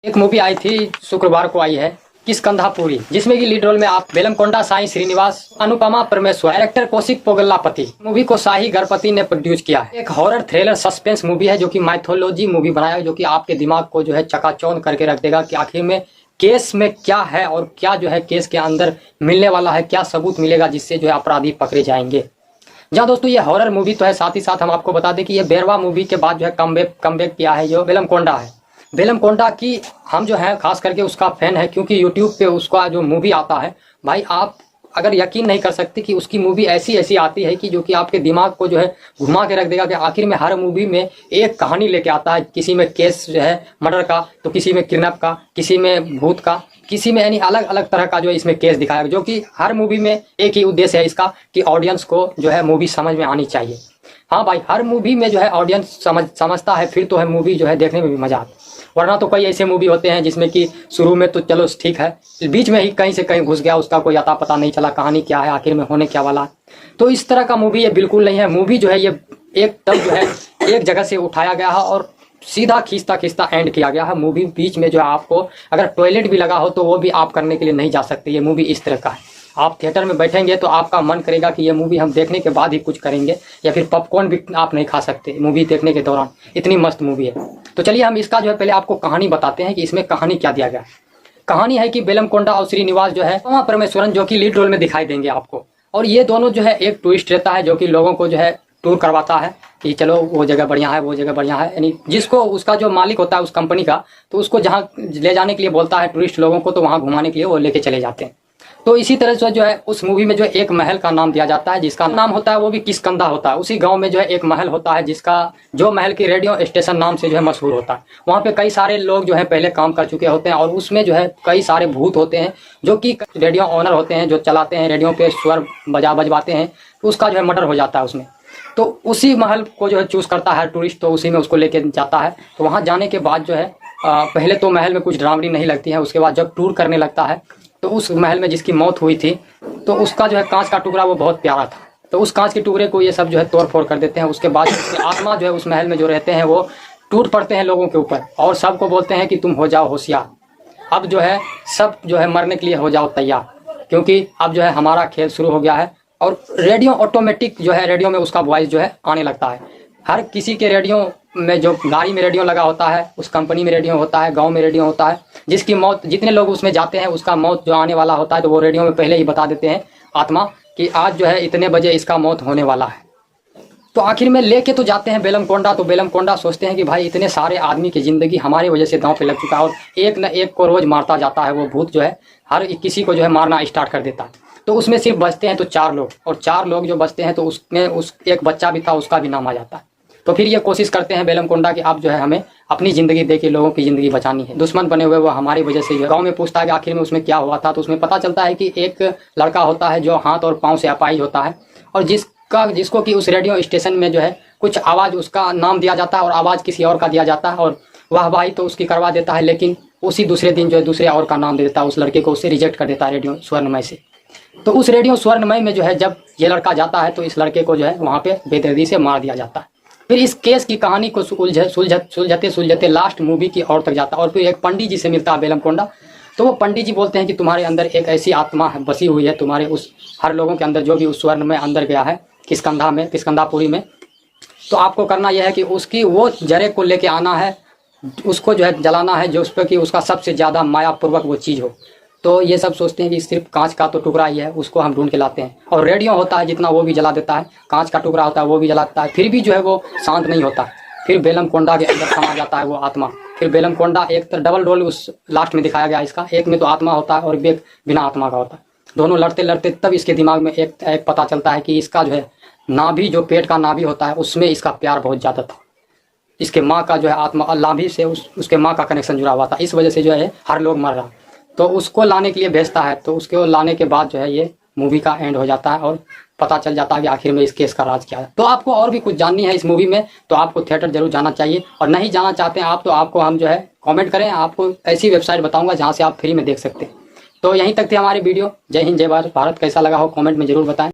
एक मूवी आई थी, शुक्रवार को आई है, किष्किंधापुरी, जिसमें की लीड रोल में आप बेलमकोंडा साई श्रीनिवास, अनुपमा परमेश्वर, डायरेक्टर कौशिक पोगल्लापति। मूवी को शाही गणपति ने प्रोड्यूस किया है। एक हॉरर थ्रिलर सस्पेंस मूवी है जो कि माइथोलॉजी मूवी बनाया है, जो कि आपके दिमाग को जो है चकाचौंध करके रख देगा कि आखिर में केस में क्या है और क्या जो है केस के अंदर मिलने वाला है, क्या सबूत मिलेगा जिससे जो है अपराधी पकड़े जाएंगे। जहाँ दोस्तों ये हॉरर मूवी तो है, साथ ही साथ हम आपको बता दें कि ये बेरवा मूवी के बाद जो है कमबैक किया है जो बेलमकोंडा है। बेलमकोंडा की हम जो है खास करके उसका फैन है, क्योंकि यूट्यूब पे उसका जो मूवी आता है भाई, आप अगर यकीन नहीं कर सकते कि उसकी मूवी ऐसी ऐसी आती है कि जो कि आपके दिमाग को जो है घुमा के रख देगा कि आखिर में हर मूवी में एक कहानी लेके आता है। किसी में केस जो है मर्डर का, तो किसी में किडनैप का, किसी में भूत का, किसी में यानी अलग अलग तरह का जो है इसमें केस दिखाया, जो कि हर मूवी में एक ही उद्देश्य है इसका कि ऑडियंस को जो है मूवी समझ में आनी चाहिए। हाँ भाई, हर मूवी में जो है ऑडियंस समझता है फिर तो है मूवी जो है देखने में भी मजा आता है। वरना तो कई ऐसे मूवी होते हैं जिसमें कि शुरू में तो चलो ठीक है, बीच में ही कहीं से कहीं घुस गया, उसका कोई अता पता नहीं चला कहानी क्या है, आखिर में होने क्या वाला। तो इस तरह का मूवी ये बिल्कुल नहीं है। मूवी जो है ये एकदम जो है एक जगह से उठाया गया है और सीधा खींचता खींचता एंड किया गया है। मूवी बीच में जो है आपको अगर टॉयलेट भी लगा हो तो वो भी आप करने के लिए नहीं जा सकते। ये मूवी इस तरह का है, आप थिएटर में बैठेंगे तो आपका मन करेगा कि ये मूवी हम देखने के बाद ही कुछ करेंगे, या फिर पॉपकॉर्न भी आप नहीं खा सकते मूवी देखने के दौरान, इतनी मस्त मूवी है। तो चलिए हम इसका जो है पहले आपको कहानी बताते हैं कि इसमें कहानी क्या दिया गया। कहानी है कि बेलमकोंडा और श्रीनिवास जो है अनुपमा परमेश्वरन जो कि लीड रोल में दिखाई देंगे आपको, और ये दोनों जो है एक टूरिस्ट रहता है जो कि लोगों को जो है टूर करवाता है कि चलो वो जगह बढ़िया है, वो जगह बढ़िया है, यानी जिसको उसका जो मालिक होता है उस कंपनी का, तो उसको जहाँ ले जाने के लिए बोलता है टूरिस्ट लोगों को, तो वहाँ घुमाने के लिए वो लेके चले जाते हैं। तो इसी तरह से जो है उस मूवी में जो एक महल का नाम दिया जाता है, जिसका नाम होता है वो भी किष्किंधा होता है। उसी गांव में जो है एक महल होता है जिसका जो महल की रेडियो स्टेशन नाम से जो है मशहूर होता है। वहाँ पे कई सारे लोग जो है पहले काम कर चुके होते हैं और उसमें जो है कई सारे भूत होते हैं जो कि रेडियो ऑनर होते हैं, जो चलाते हैं रेडियो पे स्वर बजवाते हैं, तो उसका जो है मर्डर हो जाता है उसमें। तो उसी महल को जो है चूज करता है टूरिस्ट, तो उसी में उसको लेके जाता है। तो वहाँ जाने के बाद जो है पहले तो महल में कुछ डरावनी नहीं लगती है, उसके बाद जब टूर करने लगता है तो उस महल में जिसकी मौत हुई थी तो उसका जो है कांच का टुकड़ा वो बहुत प्यारा था, तो उस कांच के टुकड़े को ये सब जो है तोड़ फोड़ कर देते हैं। उसके बाद उसकी आत्मा जो है उस महल में जो रहते हैं वो टूट पड़ते हैं लोगों के ऊपर और सबको बोलते हैं कि तुम हो जाओ होशियार, अब जो है सब जो है मरने के लिए हो जाओ तैयार, क्योंकि अब जो है हमारा खेल शुरू हो गया है। और रेडियो ऑटोमेटिक जो है रेडियो में उसका वॉइस जो है आने लगता है। हर किसी के रेडियो में, जो गाड़ी में रेडियो लगा होता है, उस कंपनी में रेडियो होता है, गांव में रेडियो होता है, जिसकी मौत जितने लोग उसमें जाते हैं उसका मौत जो आने वाला होता है, तो वो रेडियो में पहले ही बता देते हैं आत्मा कि आज जो है इतने बजे इसका मौत होने वाला है। तो आखिर में लेके तो जाते हैं बेलमकोंडा। तो बेलमकोंडा सोचते हैं कि भाई इतने सारे आदमी की जिंदगी हमारी वजह से दांव पे लग चुका है और एक न एक को रोज मारता जाता है वो भूत, जो है हर किसी को जो है मारना स्टार्ट कर देता है। तो उसमें सिर्फ बचते हैं तो 4 लोग, और 4 लोग जो बचते हैं तो उसमें उस एक बच्चा भी था, उसका भी नाम आ जाता है। तो फिर ये कोशिश करते हैं बेलमकोंडा कि अब जो है हमें अपनी ज़िंदगी दे के लोगों की ज़िंदगी बचानी है। दुश्मन बने हुए वो हमारी वजह से गांव में पूछता है कि आखिर में उसमें क्या हुआ था। तो उसमें पता चलता है कि एक लड़का होता है जो हाथ और पाँव से अपाहिज होता है, और जिसको कि उस रेडियो स्टेशन में जो है कुछ आवाज़ उसका नाम दिया जाता है और आवाज़ किसी और का दिया जाता है, और वाहवाही तो उसकी करवा देता है, लेकिन उसी दूसरे दिन जो है दूसरे और का नाम दे देता है उस लड़के को, उससे रिजेक्ट कर देता है रेडियो स्वर्णमय से। तो उस रेडियो स्वर्णमय में जो है जब ये लड़का जाता है तो इस लड़के को जो है वहाँ पे बेदर्दी से मार दिया जाता है। फिर इस केस की कहानी को सुलझते लास्ट मूवी की ओर तक जाता है, और फिर एक पंडित जी से मिलता है बेलमकोंडा। तो वो पंडित जी बोलते हैं कि तुम्हारे अंदर एक ऐसी आत्मा बसी हुई है, तुम्हारे उस हर लोगों के अंदर जो भी उस स्वर्ण में अंदर गया है किष्किंधापुरी में, तो आपको करना यह है कि उसकी वो जरे को लेके आना है, उसको जो है जलाना है, जो उस पर कि उसका सबसे ज़्यादा मायापूर्वक वो चीज़ हो। तो ये सब सोचते हैं कि सिर्फ कांच का तो टुकड़ा ही है, उसको हम ढूंढ के लाते हैं, और रेडियो होता है जितना वो भी जला देता है, कांच का टुकड़ा होता है वो भी जलाता है, फिर भी जो है वो शांत नहीं होता। फिर बेलमकोंडा के अंदर समा जाता है वो आत्मा। फिर बेलमकोंडा एक तो डबल रोल उस लास्ट में दिखाया गया इसका, एक में तो आत्मा होता है और एक बिना आत्मा का होता है। दोनों लड़ते लड़ते तब इसके दिमाग में एक पता चलता है कि इसका जो है नाभि, जो पेट का नाभि होता है, उसमें इसका प्यार बहुत ज़्यादा था। इसके माँ का जो है आत्मा नाभि से उसके माँ का कनेक्शन जुड़ा हुआ था, इस वजह से जो है हर लोग मर रहा। तो उसको लाने के लिए भेजता है, तो उसको लाने के बाद जो है ये मूवी का एंड हो जाता है और पता चल जाता है कि आखिर में इस केस का राज क्या है। तो आपको और भी कुछ जाननी है इस मूवी में तो आपको थिएटर जरूर जाना चाहिए, और नहीं जाना चाहते हैं आप तो आपको हम जो है कमेंट करें, आपको ऐसी वेबसाइट बताऊंगा जहां से आप फ्री में देख सकते हैं। तो यहीं तक थी हमारी वीडियो। जय हिंद जय भारत। कैसा लगा हो कमेंट में जरूर बताएं।